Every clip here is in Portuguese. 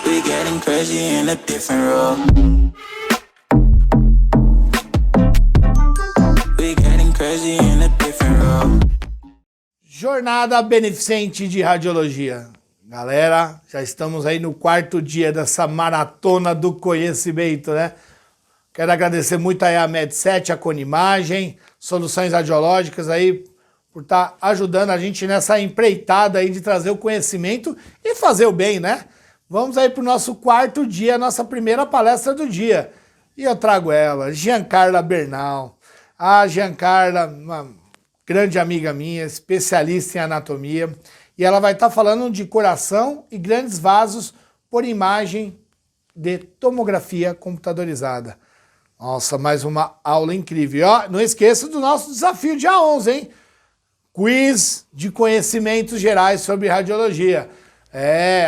We getting crazy in a different role. We getting crazy in a different role. Jornada Beneficente de Radiologia. Galera, já estamos aí no 4º dia dessa maratona do conhecimento, né? Quero agradecer muito aí a Med7, a Conimagem, Soluções Radiológicas aí, por estar ajudando a gente nessa empreitada aí de trazer o conhecimento e fazer o bem, né? Vamos aí para o nosso 4º dia, nossa primeira palestra do dia. E eu trago ela, Giancarla Bernal. A Giancarla, uma grande amiga minha, especialista em anatomia, e ela vai estar falando de coração e grandes vasos por imagem de tomografia computadorizada. Nossa, mais uma aula incrível. E, ó, não esqueça do nosso desafio dia 11, hein? Quiz de conhecimentos gerais sobre radiologia.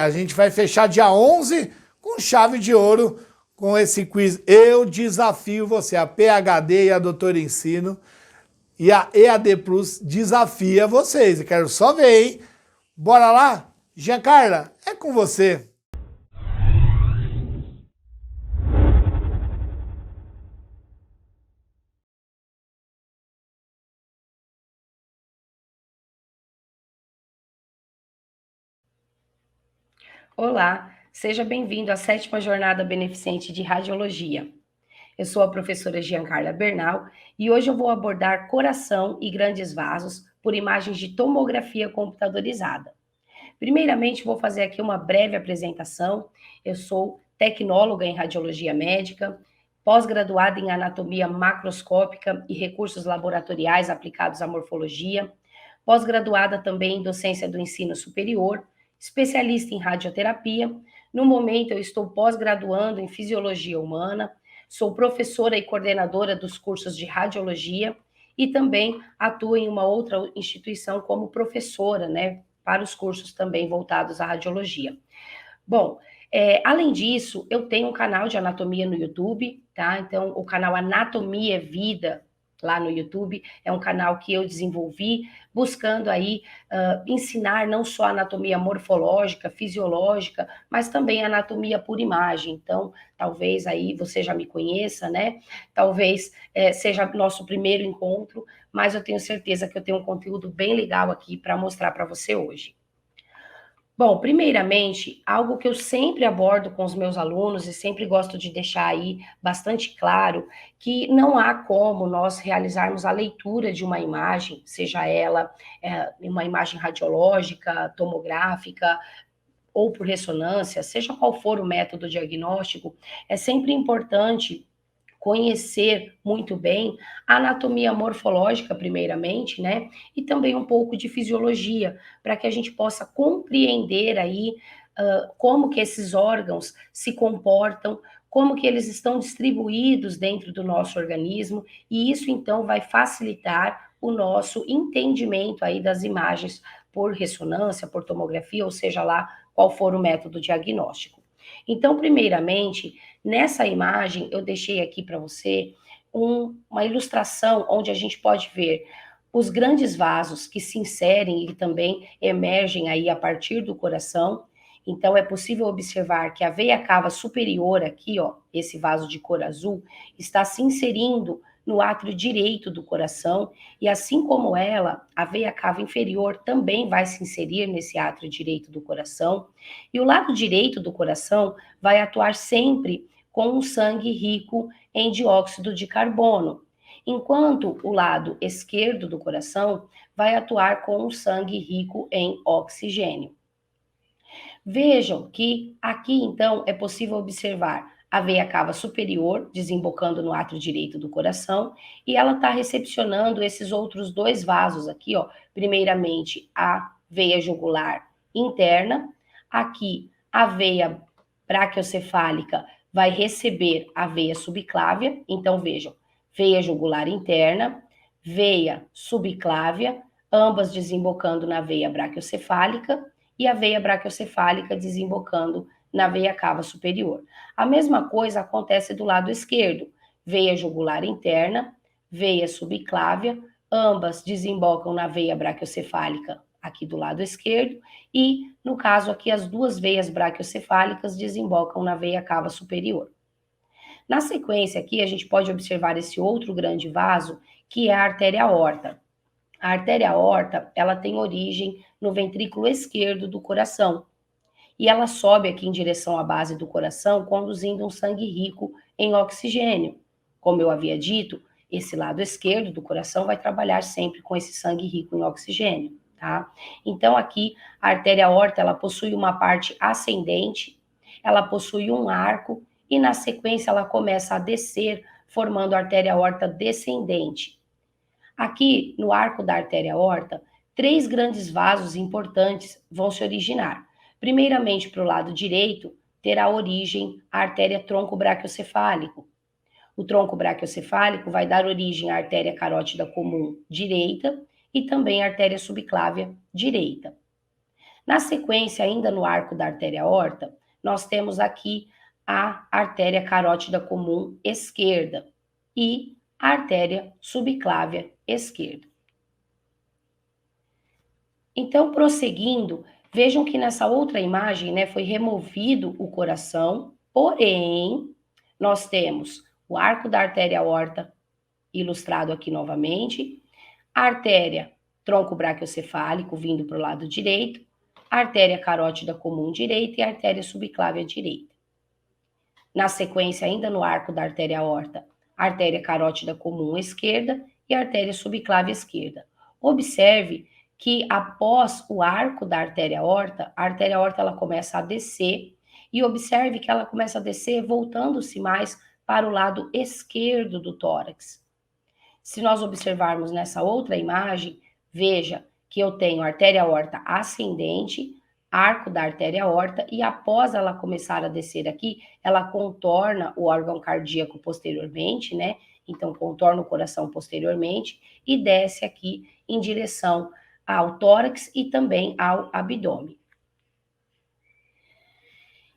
A gente vai fechar dia 11 com chave de ouro com esse quiz. Eu desafio você, a PhD e a Doutora Ensino e a EAD Plus desafia vocês. Eu quero só ver, hein? Bora lá? Giancarla, é com você. Olá, seja bem-vindo à 7ª Jornada Beneficente de Radiologia. Eu sou a professora Giancarla Bernal e hoje eu vou abordar coração e grandes vasos por imagens de tomografia computadorizada. Primeiramente, vou fazer aqui uma breve apresentação. Eu sou tecnóloga em radiologia médica, pós-graduada em anatomia macroscópica e recursos laboratoriais aplicados à morfologia, pós-graduada também em docência do ensino superior, especialista em radioterapia. No momento, eu estou pós-graduando em fisiologia humana, sou professora e coordenadora dos cursos de radiologia e também atuo em uma outra instituição como professora, né, para os cursos também voltados à radiologia. Bom, além disso, eu tenho um canal de anatomia no YouTube, tá? Então, o canal Anatomia é Vida, lá no YouTube, é um canal que eu desenvolvi, buscando aí ensinar não só anatomia morfológica, fisiológica, mas também anatomia por imagem. Então, talvez aí você já me conheça, né? Talvez seja nosso primeiro encontro, mas eu tenho certeza que eu tenho um conteúdo bem legal aqui para mostrar para você hoje. Bom, primeiramente, algo que eu sempre abordo com os meus alunos e sempre gosto de deixar aí bastante claro, que não há como nós realizarmos a leitura de uma imagem, seja ela uma imagem radiológica, tomográfica, ou por ressonância, seja qual for o método diagnóstico, é sempre importante conhecer muito bem a anatomia morfológica, primeiramente, né? E também um pouco de fisiologia, para que a gente possa compreender aí como que esses órgãos se comportam, como que eles estão distribuídos dentro do nosso organismo, e isso então vai facilitar o nosso entendimento aí das imagens por ressonância, por tomografia, ou seja lá qual for o método diagnóstico. Então, primeiramente, nessa imagem, eu deixei aqui para você uma ilustração onde a gente pode ver os grandes vasos que se inserem e também emergem aí a partir do coração. Então, é possível observar que a veia cava superior aqui, ó, esse vaso de cor azul, está se inserindo no átrio direito do coração, e assim como ela, a veia cava inferior também vai se inserir nesse átrio direito do coração, e o lado direito do coração vai atuar sempre com um sangue rico em dióxido de carbono, enquanto o lado esquerdo do coração vai atuar com um sangue rico em oxigênio. Vejam que aqui, então, é possível observar a veia cava superior, desembocando no átrio direito do coração, e ela está recepcionando esses outros dois vasos aqui, ó. Primeiramente, a veia jugular interna. Aqui, a veia braquiocefálica vai receber a veia subclávia. Então, vejam, veia jugular interna, veia subclávia, ambas desembocando na veia braquiocefálica, e a veia braquiocefálica desembocando na veia cava superior. A mesma coisa acontece do lado esquerdo, veia jugular interna, veia subclávia, ambas desembocam na veia braquiocefálica aqui do lado esquerdo, e, no caso aqui, as duas veias braquiocefálicas desembocam na veia cava superior. Na sequência aqui, a gente pode observar esse outro grande vaso, que é a artéria aorta. A artéria aorta, ela tem origem no ventrículo esquerdo do coração, e ela sobe aqui em direção à base do coração, conduzindo um sangue rico em oxigênio. Como eu havia dito, esse lado esquerdo do coração vai trabalhar sempre com esse sangue rico em oxigênio, tá? Então aqui a artéria aorta, ela possui uma parte ascendente, ela possui um arco e na sequência ela começa a descer, formando a artéria aorta descendente. Aqui no arco da artéria aorta, 3 grandes vasos importantes vão se originar. Primeiramente, para o lado direito, terá origem a artéria tronco braquiocefálico. O tronco braquiocefálico vai dar origem à artéria carótida comum direita e também à artéria subclávia direita. Na sequência, ainda no arco da artéria aorta, nós temos aqui a artéria carótida comum esquerda e a artéria subclávia esquerda. Então, prosseguindo, vejam que nessa outra imagem, né, foi removido o coração, porém, nós temos o arco da artéria aorta, ilustrado aqui novamente, a artéria tronco braquiocefálico vindo para o lado direito, a artéria carótida comum direita e a artéria subclávia direita. Na sequência, ainda no arco da artéria aorta, a artéria carótida comum esquerda e a artéria subclávia esquerda. Observe que após o arco da artéria aorta, a artéria aorta ela começa a descer e observe que ela começa a descer voltando-se mais para o lado esquerdo do tórax. Se nós observarmos nessa outra imagem, veja que eu tenho a artéria aorta ascendente, arco da artéria aorta, e após ela começar a descer aqui, ela contorna o órgão cardíaco posteriormente, né? Então, contorna o coração posteriormente e desce aqui em direção ao tórax e também ao abdômen.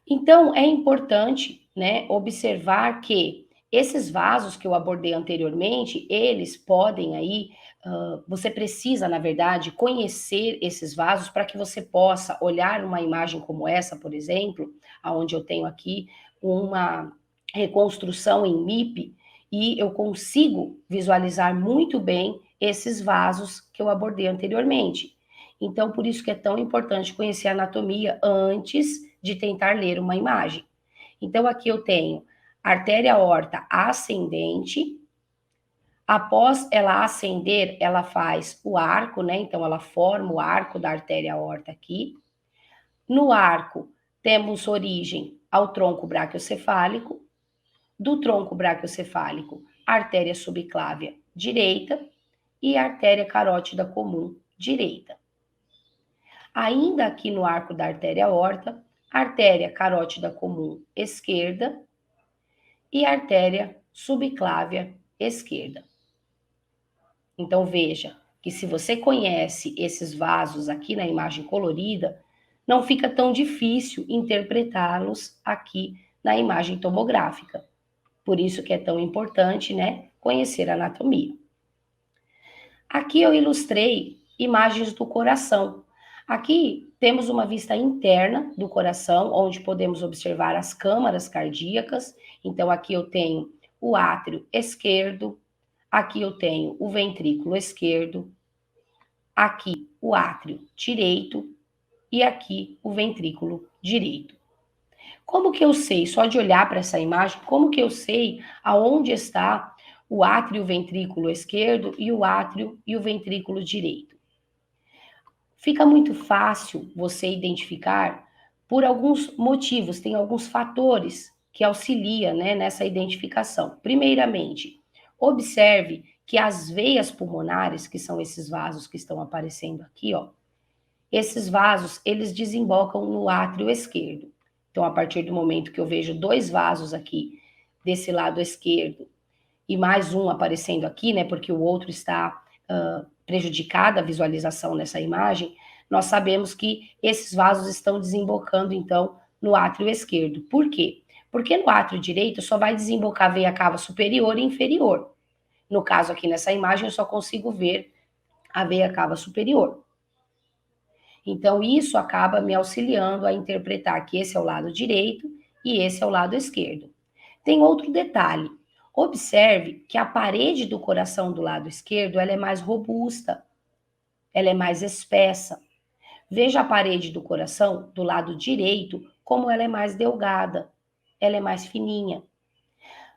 Então, é importante, né, observar que esses vasos que eu abordei anteriormente, eles podem aí, você precisa, na verdade, conhecer esses vasos para que você possa olhar uma imagem como essa, por exemplo, onde eu tenho aqui uma reconstrução em MIP, e eu consigo visualizar muito bem esses vasos que eu abordei anteriormente. Então, por isso que é tão importante conhecer a anatomia antes de tentar ler uma imagem. Então, aqui eu tenho artéria aorta ascendente. Após ela ascender, ela faz o arco, né? Então, ela forma o arco da artéria aorta aqui. No arco, temos origem ao tronco braquiocefálico. Do tronco braquiocefálico, artéria subclávia direita e artéria carótida comum direita. Ainda aqui no arco da artéria aorta, artéria carótida comum esquerda e artéria subclávia esquerda. Então veja que se você conhece esses vasos aqui na imagem colorida, não fica tão difícil interpretá-los aqui na imagem tomográfica. Por isso que é tão importante, né, conhecer a anatomia. Aqui eu ilustrei imagens do coração. Aqui temos uma vista interna do coração, onde podemos observar as câmaras cardíacas. Então, aqui eu tenho o átrio esquerdo, aqui eu tenho o ventrículo esquerdo, aqui o átrio direito e aqui o ventrículo direito. Como que eu sei, só de olhar para essa imagem, como que eu sei aonde está o átrio e o ventrículo esquerdo e o átrio e o ventrículo direito? Fica muito fácil você identificar por alguns motivos, tem alguns fatores que auxiliam, né, nessa identificação. Primeiramente, observe que as veias pulmonares, que são esses vasos que estão aparecendo aqui, ó, esses vasos, eles desembocam no átrio esquerdo. Então, a partir do momento que eu vejo 2 vasos aqui desse lado esquerdo e mais um aparecendo aqui, né, porque o outro está prejudicada a visualização nessa imagem, nós sabemos que esses vasos estão desembocando, então, no átrio esquerdo. Por quê? Porque no átrio direito só vai desembocar a veia cava superior e inferior. No caso aqui nessa imagem, eu só consigo ver a veia cava superior. Então, isso acaba me auxiliando a interpretar que esse é o lado direito e esse é o lado esquerdo. Tem outro detalhe. Observe que a parede do coração do lado esquerdo ela é mais robusta, ela é mais espessa. Veja a parede do coração do lado direito como ela é mais delgada, ela é mais fininha.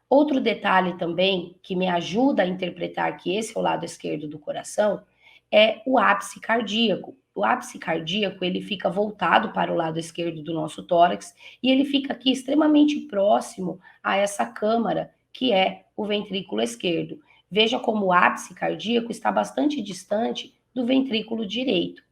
Outro detalhe também que me ajuda a interpretar que esse é o lado esquerdo do coração é o ápice cardíaco. O ápice cardíaco, ele fica voltado para o lado esquerdo do nosso tórax e ele fica aqui extremamente próximo a essa câmara que é o ventrículo esquerdo. Veja como o ápice cardíaco está bastante distante do ventrículo direito.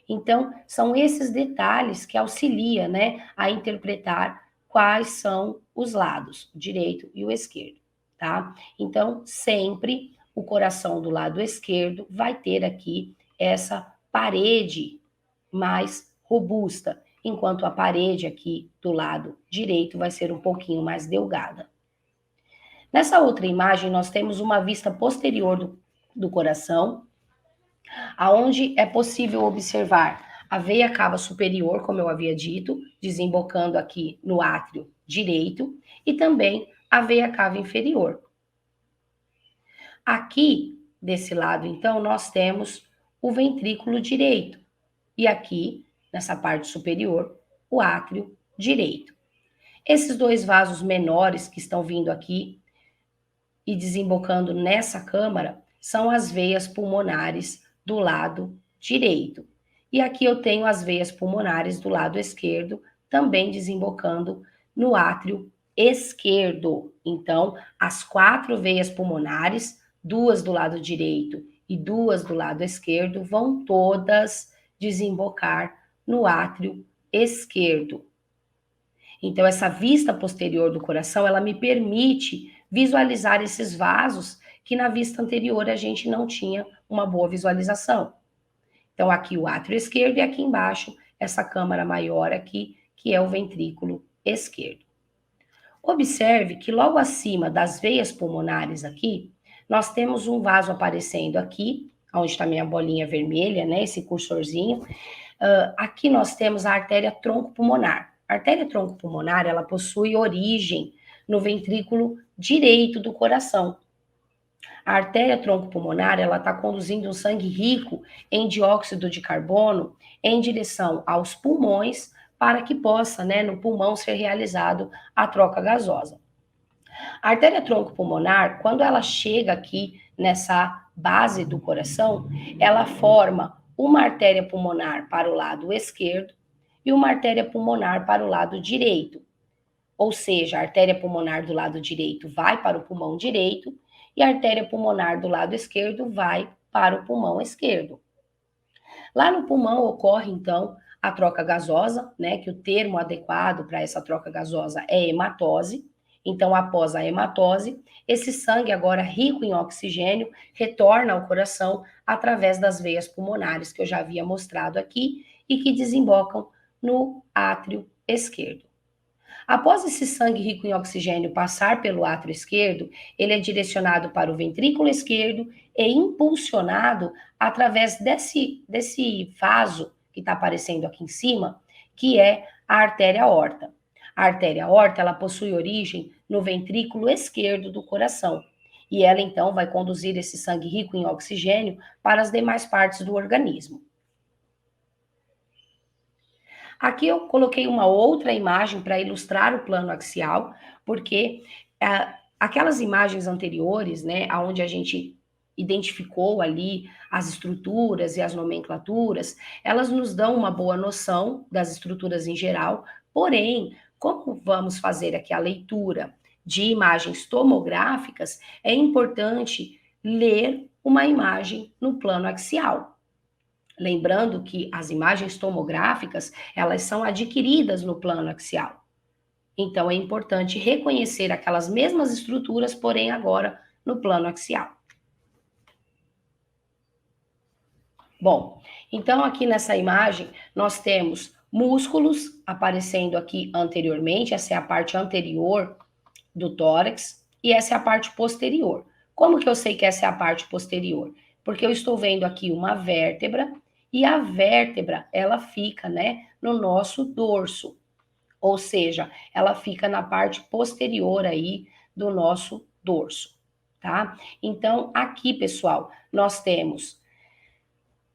Então, são esses detalhes que auxiliam, né, a interpretar quais são os lados, o direito e o esquerdo, tá? Então, sempre o coração do lado esquerdo vai ter aqui essa parede mais robusta, enquanto a parede aqui do lado direito vai ser um pouquinho mais delgada. Nessa outra imagem, nós temos uma vista posterior do coração, aonde é possível observar a veia cava superior, como eu havia dito, desembocando aqui no átrio direito, e também a veia cava inferior. Aqui, desse lado, então, nós temos o ventrículo direito, e aqui, nessa parte superior, o átrio direito. Esses dois vasos menores que estão vindo aqui e desembocando nessa câmara são as veias pulmonares do lado direito. E aqui eu tenho as veias pulmonares do lado esquerdo, também desembocando no átrio esquerdo. Então, as 4 veias pulmonares, 2 do lado direito e 2 do lado esquerdo, vão todas desembocar no átrio esquerdo. Então, essa vista posterior do coração, ela me permite visualizar esses vasos que na vista anterior a gente não tinha uma boa visualização. Então, aqui o átrio esquerdo e aqui embaixo essa câmara maior aqui, que é o ventrículo esquerdo. Observe que logo acima das veias pulmonares aqui, nós temos um vaso aparecendo aqui, onde está minha bolinha vermelha, né, esse cursorzinho. Aqui nós temos a artéria tronco-pulmonar. A artéria tronco-pulmonar, ela possui origem no ventrículo direito do coração. A artéria tronco-pulmonar, ela está conduzindo um sangue rico em dióxido de carbono em direção aos pulmões para que possa, né, no pulmão ser realizado a troca gasosa. A artéria tronco-pulmonar, quando ela chega aqui nessa base do coração, ela forma uma artéria pulmonar para o lado esquerdo e uma artéria pulmonar para o lado direito. Ou seja, a artéria pulmonar do lado direito vai para o pulmão direito e a artéria pulmonar do lado esquerdo vai para o pulmão esquerdo. Lá no pulmão ocorre, então, a troca gasosa, né, que o termo adequado para essa troca gasosa é hematose. Então, após a hematose, esse sangue, agora rico em oxigênio, retorna ao coração através das veias pulmonares que eu já havia mostrado aqui e que desembocam no átrio esquerdo. Após esse sangue rico em oxigênio passar pelo átrio esquerdo, ele é direcionado para o ventrículo esquerdo e impulsionado através desse vaso que está aparecendo aqui em cima, que é a artéria aorta. A artéria aorta, ela possui origem no ventrículo esquerdo do coração. E ela, então, vai conduzir esse sangue rico em oxigênio para as demais partes do organismo. Aqui eu coloquei uma outra imagem para ilustrar o plano axial, porque aquelas imagens anteriores, né, onde a gente identificou ali as estruturas e as nomenclaturas, elas nos dão uma boa noção das estruturas em geral, porém, como vamos fazer aqui a leitura de imagens tomográficas, é importante ler uma imagem no plano axial. Lembrando que as imagens tomográficas, elas são adquiridas no plano axial. Então, é importante reconhecer aquelas mesmas estruturas, porém agora no plano axial. Bom, então aqui nessa imagem, nós temos músculos aparecendo aqui anteriormente, essa é a parte anterior do tórax, e essa é a parte posterior. Como que eu sei que essa é a parte posterior? Porque eu estou vendo aqui uma vértebra, e a vértebra, ela fica, né, no nosso dorso, ou seja, ela fica na parte posterior aí do nosso dorso, tá? Então, aqui, pessoal, nós temos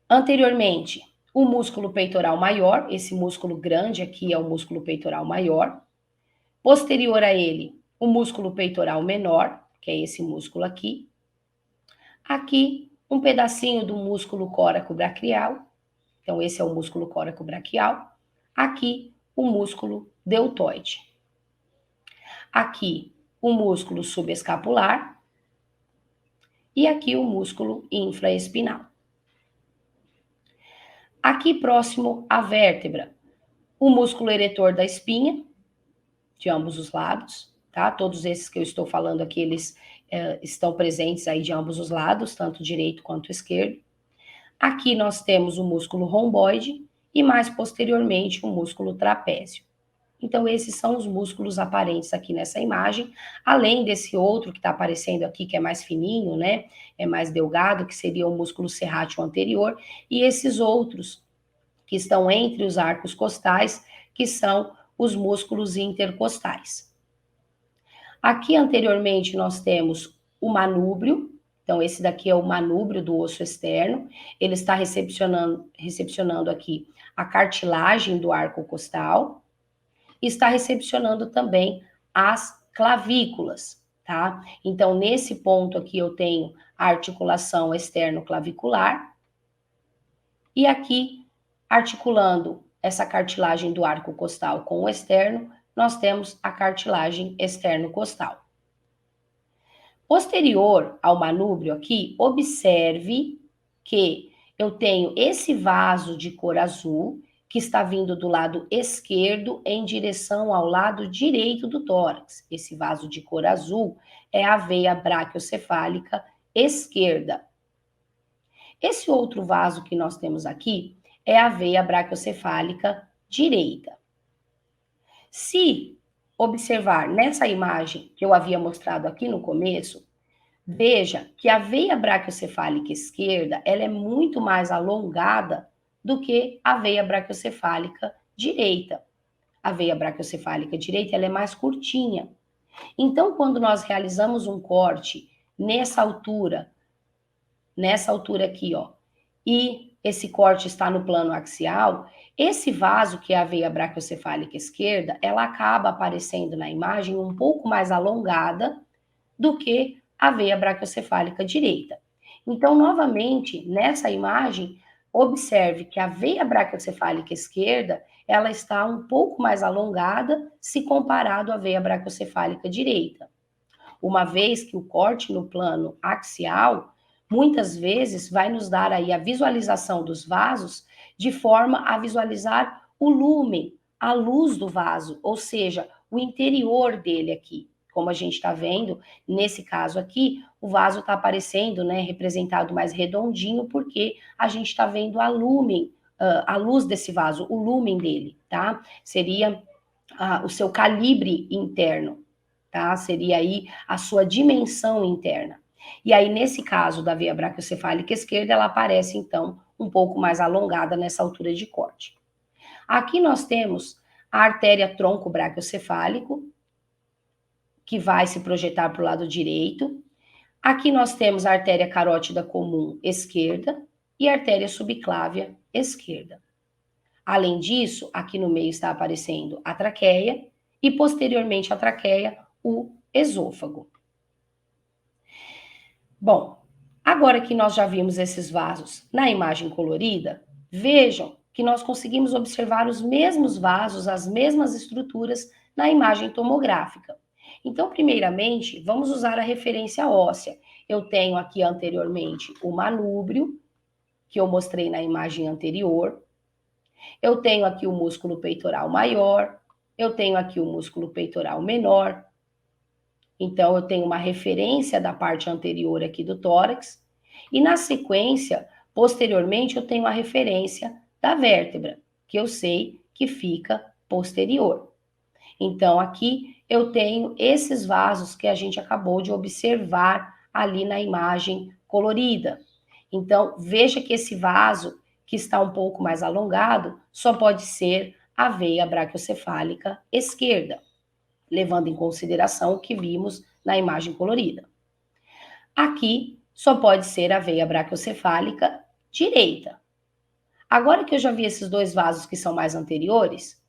anteriormente o músculo peitoral maior, esse músculo grande aqui é o músculo peitoral maior. Posterior a ele, o músculo peitoral menor, que é esse músculo aqui. Aqui, um pedacinho do músculo coracobraquial. Então, esse é o músculo coracobraquial. Aqui, o músculo deltoide. Aqui, o músculo subescapular. E aqui, o músculo infraespinal. Aqui, próximo à vértebra, o músculo eretor da espinha, de ambos os lados, tá? Todos esses que eu estou falando aqui, eles estão presentes aí de ambos os lados, tanto direito quanto esquerdo. Aqui nós temos o músculo romboide e mais posteriormente o músculo trapézio. Então, esses são os músculos aparentes aqui nessa imagem, além desse outro que está aparecendo aqui, que é mais fininho, né? É mais delgado, que seria o músculo serrátil anterior, e esses outros que estão entre os arcos costais, que são os músculos intercostais. Aqui anteriormente nós temos o manúbrio, então esse daqui é o manúbrio do osso externo, ele está recepcionando aqui a cartilagem do arco costal, e está recepcionando também as clavículas, tá? Então nesse ponto aqui eu tenho a articulação externo-clavicular, e aqui articulando essa cartilagem do arco costal com o externo, nós temos a cartilagem externo-costal. Posterior ao manúbrio aqui, observe que eu tenho esse vaso de cor azul, que está vindo do lado esquerdo em direção ao lado direito do tórax. Esse vaso de cor azul é a veia braquiocefálica esquerda. Esse outro vaso que nós temos aqui é a veia braquiocefálica direita. Se observar nessa imagem que eu havia mostrado aqui no começo, veja que a veia braquiocefálica esquerda, ela é muito mais alongada do que a veia braquiocefálica direita. A veia braquiocefálica direita, ela é mais curtinha. Então, quando nós realizamos um corte nessa altura aqui, ó, e esse corte está no plano axial, esse vaso, que é a veia braquiocefálica esquerda, ela acaba aparecendo na imagem um pouco mais alongada do que a veia braquiocefálica direita. Então, novamente, nessa imagem, observe que a veia braquiocefálica esquerda, ela está um pouco mais alongada se comparado à veia braquiocefálica direita. Uma vez que o corte no plano axial muitas vezes vai nos dar aí a visualização dos vasos de forma a visualizar o lúmen, a luz do vaso, ou seja, o interior dele aqui. Como a gente está vendo, nesse caso aqui, o vaso está aparecendo, né, representado mais redondinho, porque a gente está vendo a lúmen, a luz desse vaso, o lúmen dele, tá? Seria o seu calibre interno, tá? Seria aí a sua dimensão interna. E aí, nesse caso da veia braquiocefálica esquerda, ela aparece, então, um pouco mais alongada nessa altura de corte. Aqui nós temos a artéria tronco braquiocefálico, que vai se projetar para o lado direito. Aqui nós temos a artéria carótida comum esquerda e a artéria subclávia esquerda. Além disso, aqui no meio está aparecendo a traqueia e, posteriormente à traqueia, o esôfago. Bom, agora que nós já vimos esses vasos na imagem colorida, vejam que nós conseguimos observar os mesmos vasos, as mesmas estruturas na imagem tomográfica. Então, primeiramente, vamos usar a referência óssea. Eu tenho aqui anteriormente o manúbrio, que eu mostrei na imagem anterior. Eu tenho aqui o músculo peitoral maior, eu tenho aqui o músculo peitoral menor. Então, eu tenho uma referência da parte anterior aqui do tórax. E na sequência, posteriormente, eu tenho a referência da vértebra, que eu sei que fica posterior. Então, aqui eu tenho esses vasos que a gente acabou de observar ali na imagem colorida. Então, veja que esse vaso, que está um pouco mais alongado, só pode ser a veia braquiocefálica esquerda, levando em consideração o que vimos na imagem colorida. Aqui só pode ser a veia braquiocefálica direita. Agora que eu já vi esses dois vasos que são mais anteriores,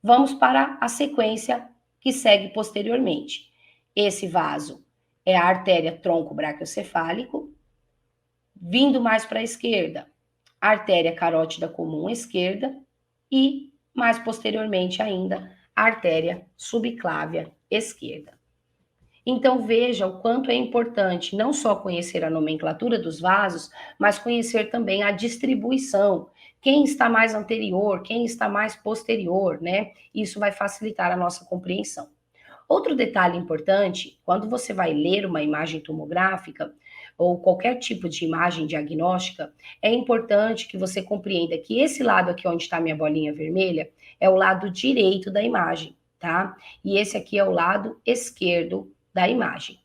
vamos para a sequência que segue posteriormente. Esse vaso é a artéria tronco braquiocefálico, vindo mais para a esquerda, a artéria carótida comum esquerda e, mais posteriormente ainda, a artéria subclávia esquerda. Então veja o quanto é importante não só conhecer a nomenclatura dos vasos, mas conhecer também a distribuição, quem está mais anterior, quem está mais posterior, né? Isso vai facilitar a nossa compreensão. Outro detalhe importante, quando você vai ler uma imagem tomográfica ou qualquer tipo de imagem diagnóstica, é importante que você compreenda que esse lado aqui onde está minha bolinha vermelha é o lado direito da imagem, tá? E esse aqui é o lado esquerdo da imagem.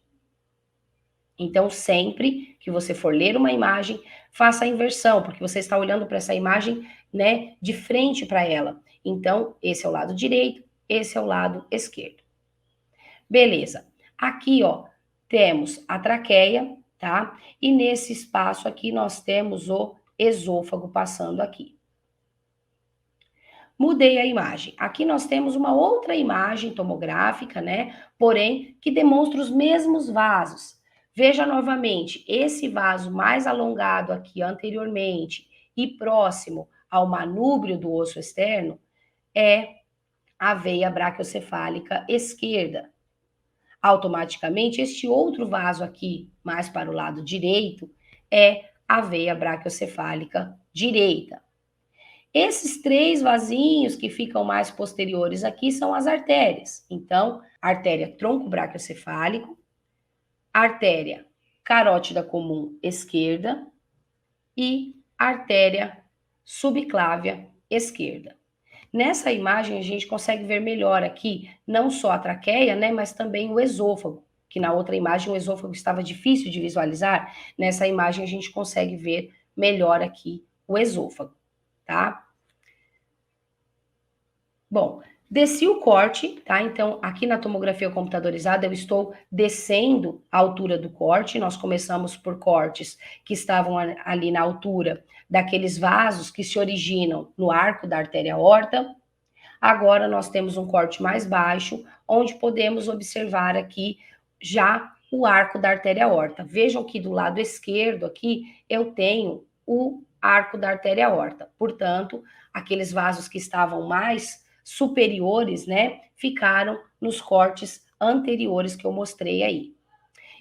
Então, sempre que você for ler uma imagem, faça a inversão, porque você está olhando para essa imagem, né, de frente para ela. Então, esse é o lado direito, esse é o lado esquerdo. Beleza. Aqui, ó, temos a traqueia, tá? E nesse espaço aqui nós temos o esôfago passando aqui. Mudei a imagem. Aqui nós temos uma outra imagem tomográfica, né? Porém, que demonstra os mesmos vasos. Veja novamente, esse vaso mais alongado aqui anteriormente e próximo ao manúbrio do osso externo é a veia braquiocefálica esquerda. Automaticamente, este outro vaso aqui, mais para o lado direito, é a veia braquiocefálica direita. Esses três vasinhos que ficam mais posteriores aqui são as artérias. Então, artéria tronco braquiocefálico, artéria carótida comum esquerda e artéria subclávia esquerda. Nessa imagem a gente consegue ver melhor aqui não só a traqueia, né, mas também o esôfago, que na outra imagem o esôfago estava difícil de visualizar. Nessa imagem a gente consegue ver melhor aqui o esôfago, tá? Bom, desci o corte, tá? Então, aqui na tomografia computadorizada, eu estou descendo a altura do corte. Nós começamos por cortes que estavam ali na altura daqueles vasos que se originam no arco da artéria aorta. Agora, nós temos um corte mais baixo, onde podemos observar aqui já o arco da artéria aorta. Vejam que do lado esquerdo aqui, eu tenho o arco da artéria aorta. Portanto, aqueles vasos que estavam mais superiores, né, ficaram nos cortes anteriores que eu mostrei aí.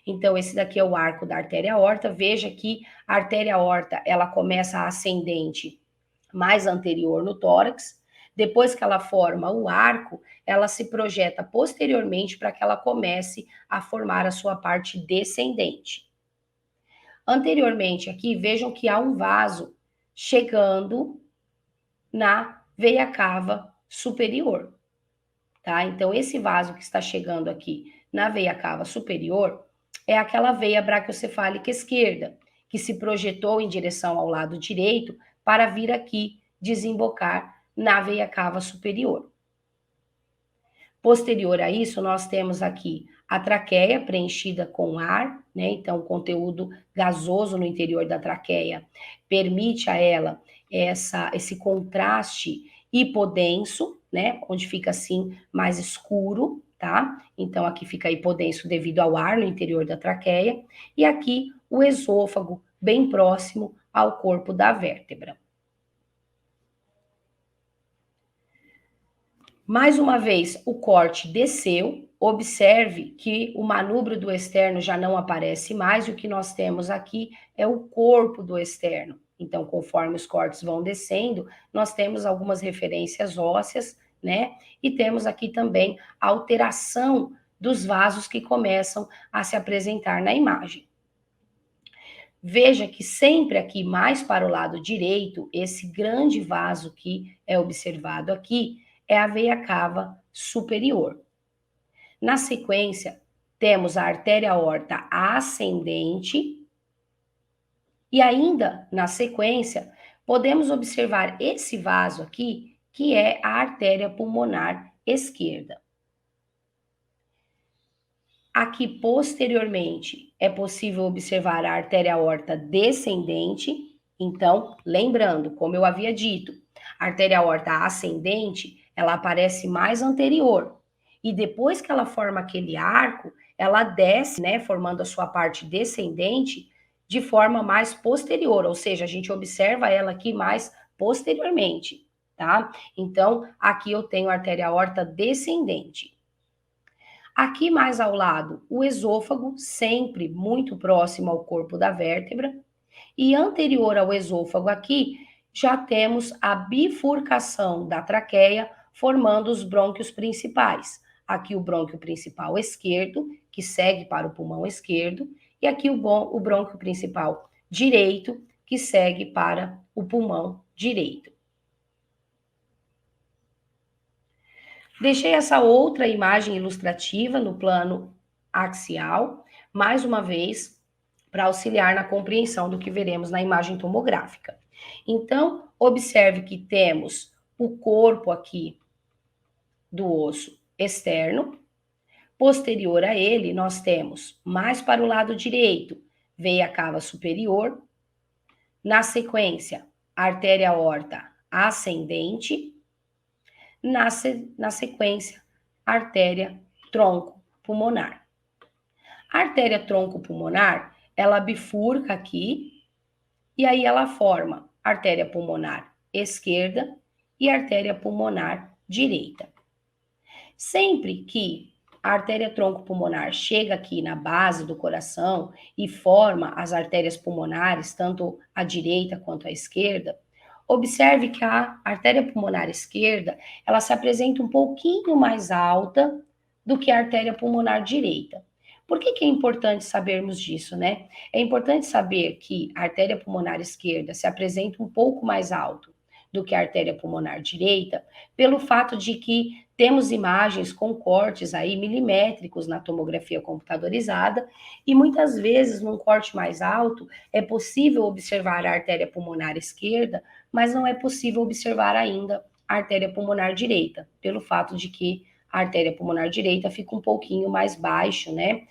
Então, esse daqui é o arco da artéria aorta. Veja que a artéria aorta, ela começa ascendente mais anterior no tórax. Depois que ela forma o arco, ela se projeta posteriormente para que ela comece a formar a sua parte descendente. Anteriormente aqui, vejam que há um vaso chegando na veia cava superior, tá? Então, esse vaso que está chegando aqui na veia cava superior é aquela veia braquiocefálica esquerda, que se projetou em direção ao lado direito para vir aqui desembocar na veia cava superior. Posterior a isso, nós temos aqui a traqueia preenchida com ar, né? Então, o conteúdo gasoso no interior da traqueia permite a ela esse contraste hipodenso, né? Onde fica assim mais escuro, tá? Então, aqui fica hipodenso devido ao ar no interior da traqueia. E aqui o esôfago, bem próximo ao corpo da vértebra. Mais uma vez, o corte desceu. Observe que o manúbrio do externo já não aparece mais. E o que nós temos aqui é o corpo do externo. Então, conforme os cortes vão descendo, nós temos algumas referências ósseas, né? E temos aqui também a alteração dos vasos que começam a se apresentar na imagem. Veja que sempre aqui mais para o lado direito, esse grande vaso que é observado aqui, é a veia cava superior. Na sequência, temos a artéria aorta ascendente e ainda na sequência, podemos observar esse vaso aqui, que é a artéria pulmonar esquerda. Aqui, posteriormente, é possível observar a artéria aorta descendente. Então, lembrando, como eu havia dito, a artéria aorta ascendente, ela aparece mais anterior. E depois que ela forma aquele arco, ela desce, né, formando a sua parte descendente de forma mais posterior, ou seja, a gente observa ela aqui mais posteriormente, tá? Então, aqui eu tenho a artéria aorta descendente. Aqui mais ao lado, o esôfago, sempre muito próximo ao corpo da vértebra. E anterior ao esôfago aqui, já temos a bifurcação da traqueia, formando os brônquios principais. Aqui o brônquio principal esquerdo, que segue para o pulmão esquerdo, e aqui o brônquio principal direito, que segue para o pulmão direito. Deixei essa outra imagem ilustrativa no plano axial, mais uma vez, para auxiliar na compreensão do que veremos na imagem tomográfica. Então, observe que temos o corpo aqui do osso externo. Posterior a ele, nós temos, mais para o lado direito, veia cava superior. Na sequência, artéria aorta ascendente. Na sequência, artéria tronco pulmonar. A artéria tronco pulmonar, ela bifurca aqui e aí ela forma artéria pulmonar esquerda e artéria pulmonar direita. Sempre que a artéria tronco pulmonar chega aqui na base do coração e forma as artérias pulmonares, tanto a direita quanto a esquerda, observe que a artéria pulmonar esquerda, ela se apresenta um pouquinho mais alta do que a artéria pulmonar direita. Por que é importante sabermos disso, né? É importante saber que a artéria pulmonar esquerda se apresenta um pouco mais alto do que a artéria pulmonar direita, pelo fato de que temos imagens com cortes aí milimétricos na tomografia computadorizada e muitas vezes num corte mais alto é possível observar a artéria pulmonar esquerda, mas não é possível observar ainda a artéria pulmonar direita, pelo fato de que a artéria pulmonar direita fica um pouquinho mais baixo, né,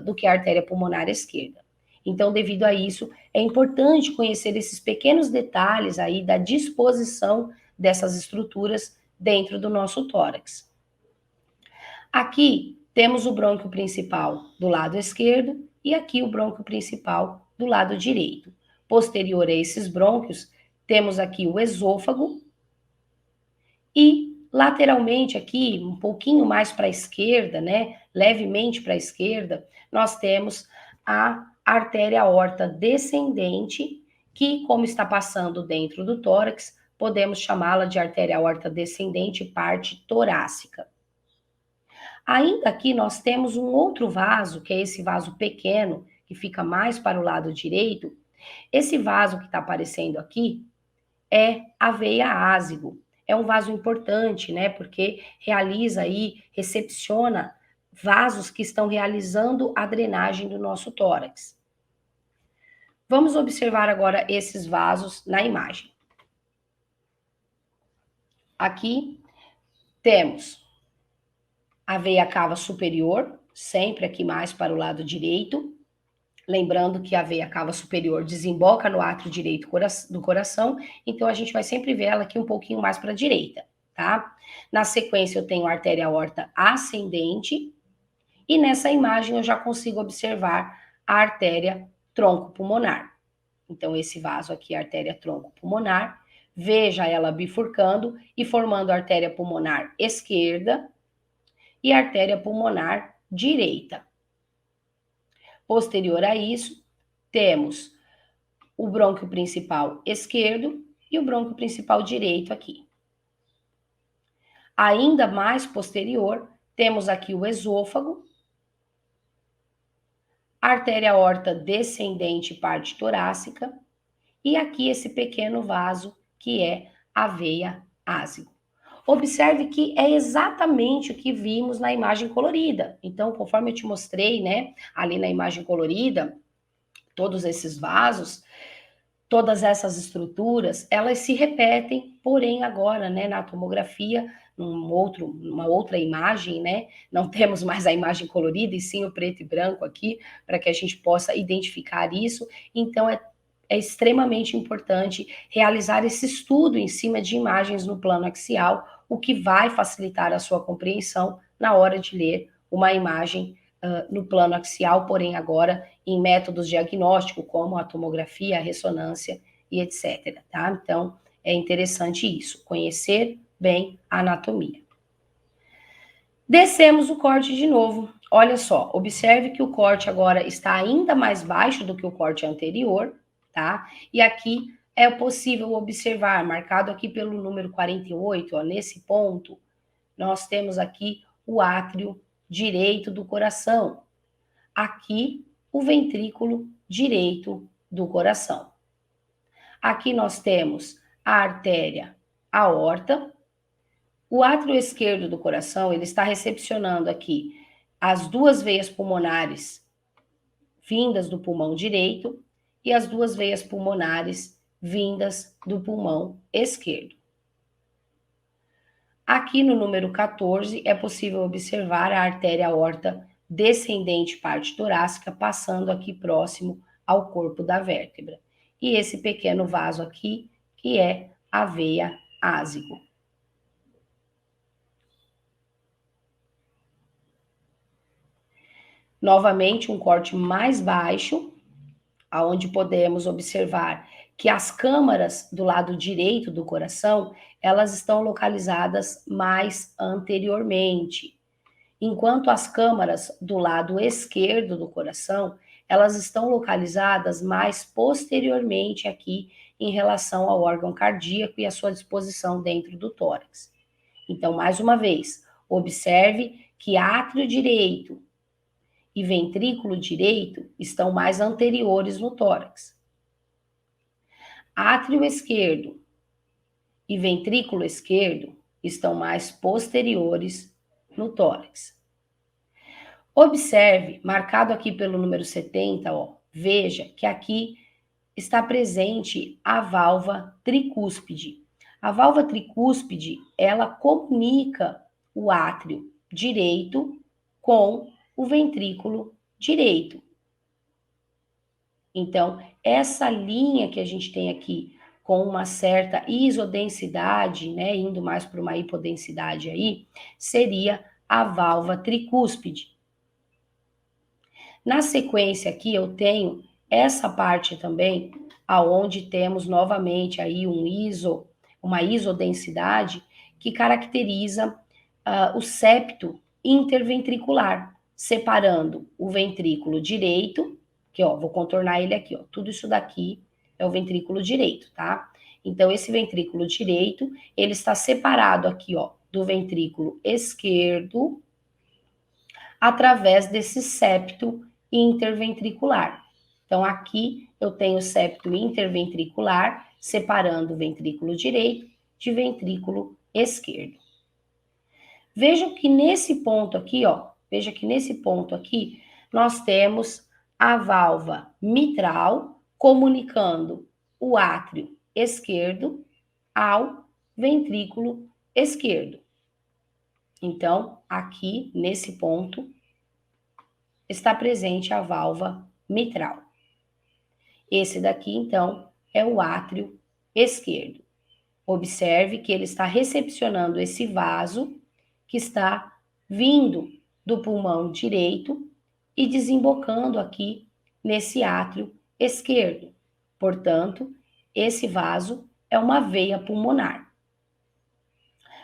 do que a artéria pulmonar esquerda. Então, devido a isso, é importante conhecer esses pequenos detalhes aí da disposição dessas estruturas dentro do nosso tórax. Aqui temos o brônquio principal do lado esquerdo e aqui o brônquio principal do lado direito. Posterior a esses brônquios, temos aqui o esôfago e lateralmente aqui, um pouquinho mais para a esquerda, né, levemente para a esquerda, nós temos a artéria aorta descendente, que, como está passando dentro do tórax, podemos chamá-la de artéria aorta descendente parte torácica. Ainda aqui nós temos um outro vaso, que é esse vaso pequeno, que fica mais para o lado direito. Esse vaso que está aparecendo aqui é a veia ázigo. É um vaso importante, né, porque recepciona vasos que estão realizando a drenagem do nosso tórax. Vamos observar agora esses vasos na imagem. Aqui temos a veia cava superior, sempre aqui mais para o lado direito. Lembrando que a veia cava superior desemboca no átrio direito do coração, então a gente vai sempre ver ela aqui um pouquinho mais para a direita, tá? Na sequência eu tenho a artéria aorta ascendente, e nessa imagem eu já consigo observar a artéria tronco pulmonar. Então esse vaso aqui é a artéria tronco pulmonar, veja ela bifurcando e formando a artéria pulmonar esquerda e a artéria pulmonar direita. Posterior a isso, temos o brônquio principal esquerdo e o brônquio principal direito aqui. Ainda mais posterior, temos aqui o esôfago, a artéria aorta descendente parte torácica e aqui esse pequeno vaso que é a veia ázigo. Observe que é exatamente o que vimos na imagem colorida. Então, conforme eu te mostrei, né, ali na imagem colorida, todos esses vasos, todas essas estruturas, elas se repetem, porém agora, né, na tomografia, uma outra imagem, né? Não temos mais a imagem colorida, e sim o preto e branco aqui, para que a gente possa identificar isso. Então, é extremamente importante realizar esse estudo em cima de imagens no plano axial, o que vai facilitar a sua compreensão na hora de ler uma imagem no plano axial, porém agora em métodos diagnósticos, como a tomografia, a ressonância e etc. Tá? Então, é interessante isso, conhecer bem a anatomia. Descemos o corte de novo. Olha só, observe que o corte agora está ainda mais baixo do que o corte anterior, tá? E aqui é possível observar, marcado aqui pelo número 48, ó, nesse ponto, nós temos aqui o átrio direito do coração. Aqui, o ventrículo direito do coração. Aqui nós temos a artéria aorta. O átrio esquerdo do coração, ele está recepcionando aqui as duas veias pulmonares vindas do pulmão direito e as duas veias pulmonares vindas do pulmão esquerdo. Aqui no número 14 é possível observar a artéria aorta descendente parte torácica passando aqui próximo ao corpo da vértebra. E esse pequeno vaso aqui, que é a veia ásigo. Novamente, um corte mais baixo, aonde podemos observar que as câmaras do lado direito do coração, elas estão localizadas mais anteriormente, enquanto as câmaras do lado esquerdo do coração, elas estão localizadas mais posteriormente aqui em relação ao órgão cardíaco e a sua disposição dentro do tórax. Então, mais uma vez, observe que átrio direito e ventrículo direito estão mais anteriores no tórax. Átrio esquerdo e ventrículo esquerdo estão mais posteriores no tórax. Observe, marcado aqui pelo número 70, ó, veja que aqui está presente a válvula tricúspide. A válvula tricúspide, ela comunica o átrio direito com o ventrículo direito. Então, essa linha que a gente tem aqui com uma certa isodensidade, né, indo mais para uma hipodensidade aí, seria a válvula tricúspide. Na sequência aqui eu tenho essa parte também, aonde temos novamente aí uma isodensidade que caracteriza o septo interventricular, separando o ventrículo direito, que ó, vou contornar ele aqui, ó, tudo isso daqui é o ventrículo direito, tá? Então esse ventrículo direito, ele está separado aqui, ó, do ventrículo esquerdo, através desse septo interventricular. Então, aqui eu tenho o septo interventricular, separando o ventrículo direito de ventrículo esquerdo. Veja que nesse ponto aqui, ó, veja que nesse ponto aqui, nós temos a válvula mitral comunicando o átrio esquerdo ao ventrículo esquerdo. Então, aqui nesse ponto, está presente a válvula mitral. Esse daqui, então, é o átrio esquerdo. Observe que ele está recepcionando esse vaso que está vindo do pulmão direito e desembocando aqui nesse átrio esquerdo. Portanto, esse vaso é uma veia pulmonar.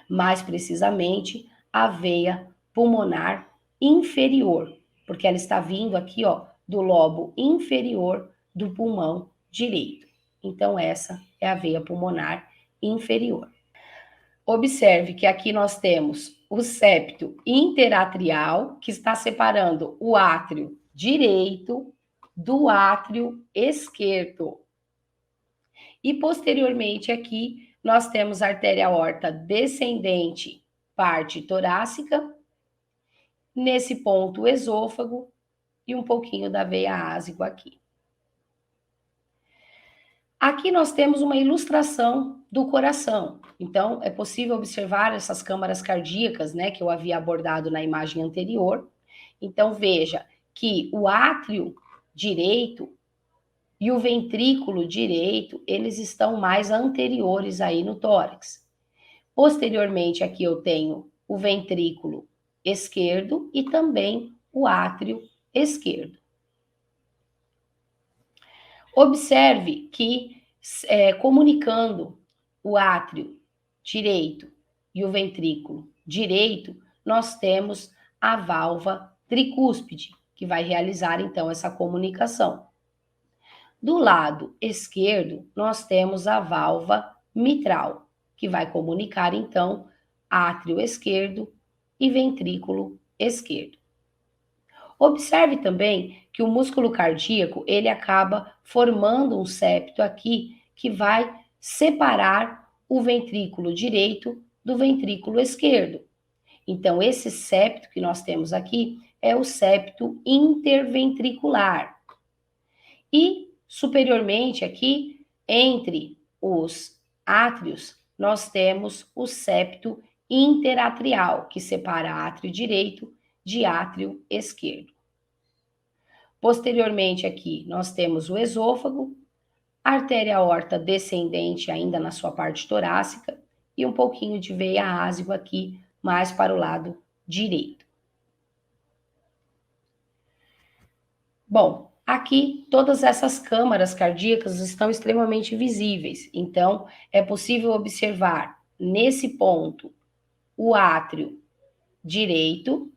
Mais precisamente, a veia pulmonar inferior, porque ela está vindo aqui, ó, do lobo inferior do pulmão direito. Então, essa é a veia pulmonar inferior. Observe que aqui nós temos o septo interatrial, que está separando o átrio direito do átrio esquerdo. E posteriormente aqui nós temos a artéria aorta descendente, parte torácica, nesse ponto o esôfago e um pouquinho da veia ásico aqui. Aqui nós temos uma ilustração do coração. Então, é possível observar essas câmaras cardíacas, né, que eu havia abordado na imagem anterior. Então, veja que o átrio direito e o ventrículo direito, eles estão mais anteriores aí no tórax. Posteriormente, aqui eu tenho o ventrículo esquerdo e também o átrio esquerdo. Observe que, comunicando o átrio direito e o ventrículo direito, nós temos a válvula tricúspide, que vai realizar então essa comunicação. Do lado esquerdo, nós temos a válvula mitral, que vai comunicar então átrio esquerdo e ventrículo esquerdo. Observe também que o músculo cardíaco, ele acaba formando um septo aqui que vai separar o ventrículo direito do ventrículo esquerdo. Então, esse septo que nós temos aqui é o septo interventricular. E superiormente aqui, entre os átrios, nós temos o septo interatrial, que separa átrio direito de átrio esquerdo. Posteriormente aqui, nós temos o esôfago, a artéria aorta descendente ainda na sua parte torácica e um pouquinho de veia ásico aqui, mais para o lado direito. Bom, aqui todas essas câmaras cardíacas estão extremamente visíveis, então é possível observar nesse ponto o átrio direito,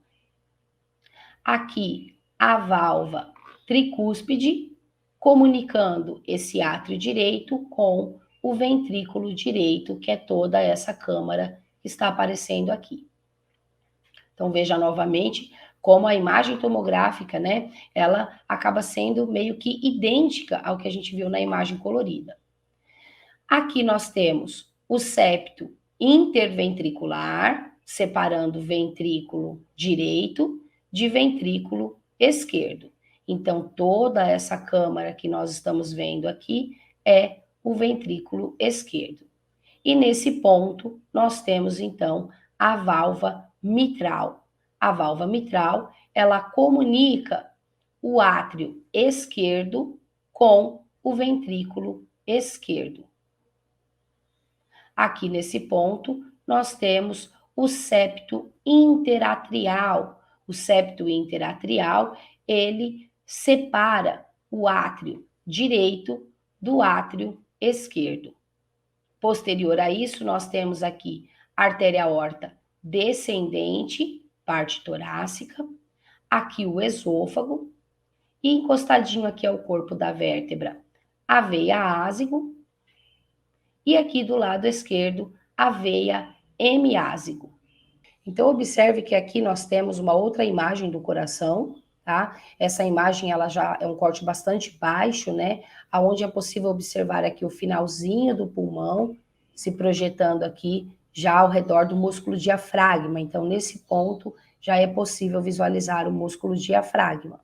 aqui a válvula tricúspide, comunicando esse átrio direito com o ventrículo direito, que é toda essa câmara que está aparecendo aqui. Então veja novamente como a imagem tomográfica, né, ela acaba sendo meio que idêntica ao que a gente viu na imagem colorida. Aqui nós temos o septo interventricular, separando o ventrículo direito de ventrículo esquerdo. Então, toda essa câmara que nós estamos vendo aqui é o ventrículo esquerdo. E nesse ponto, nós temos, então, a válvula mitral. A válvula mitral, ela comunica o átrio esquerdo com o ventrículo esquerdo. Aqui nesse ponto, nós temos o septo interatrial. O septo interatrial, ele separa o átrio direito do átrio esquerdo. Posterior a isso, nós temos aqui a artéria aorta descendente, parte torácica, aqui o esôfago, e encostadinho aqui ao corpo da vértebra, a veia ásigo, e aqui do lado esquerdo, a veia hemiásigo. Então, observe que aqui nós temos uma outra imagem do coração, tá? Essa imagem, ela já é um corte bastante baixo, né? Aonde é possível observar aqui o finalzinho do pulmão, se projetando aqui já ao redor do músculo diafragma. Então, nesse ponto, já é possível visualizar o músculo diafragma.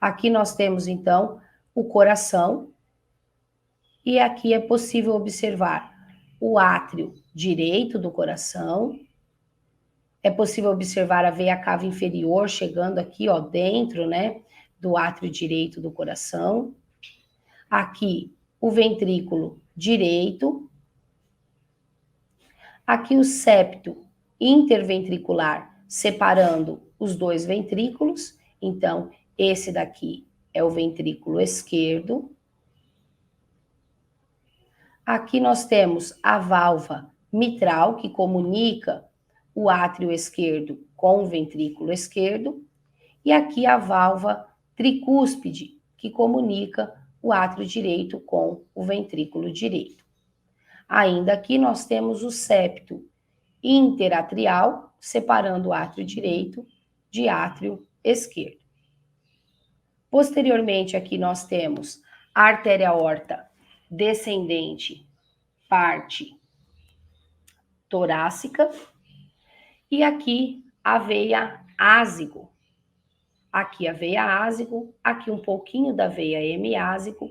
Aqui nós temos, então, o coração, e aqui é possível observar o átrio direito do coração. É possível observar a veia cava inferior chegando aqui, ó, dentro, né, do átrio direito do coração. Aqui, o ventrículo direito. Aqui, o septo interventricular, separando os dois ventrículos. Então, esse daqui é o ventrículo esquerdo. Aqui nós temos a válvula mitral, que comunica o átrio esquerdo com o ventrículo esquerdo, e aqui a válvula tricúspide, que comunica o átrio direito com o ventrículo direito. Ainda aqui nós temos o septo interatrial, separando o átrio direito de átrio esquerdo. Posteriormente, aqui nós temos a artéria aorta descendente, parte torácica, e aqui a veia ásigo. Aqui a veia ásigo, aqui um pouquinho da veia hemiásico,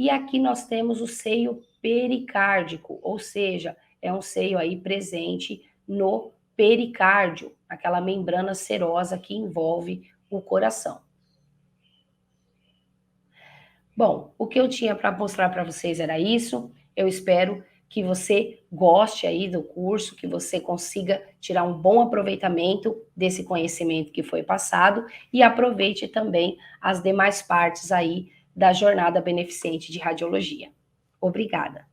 E aqui nós temos o seio pericárdico, ou seja, é um seio aí presente no pericárdio, aquela membrana serosa que envolve o coração. Bom, o que eu tinha para mostrar para vocês era isso. Eu espero que você goste aí do curso, que você consiga tirar um bom aproveitamento desse conhecimento que foi passado e aproveite também as demais partes aí da jornada beneficente de radiologia. Obrigada.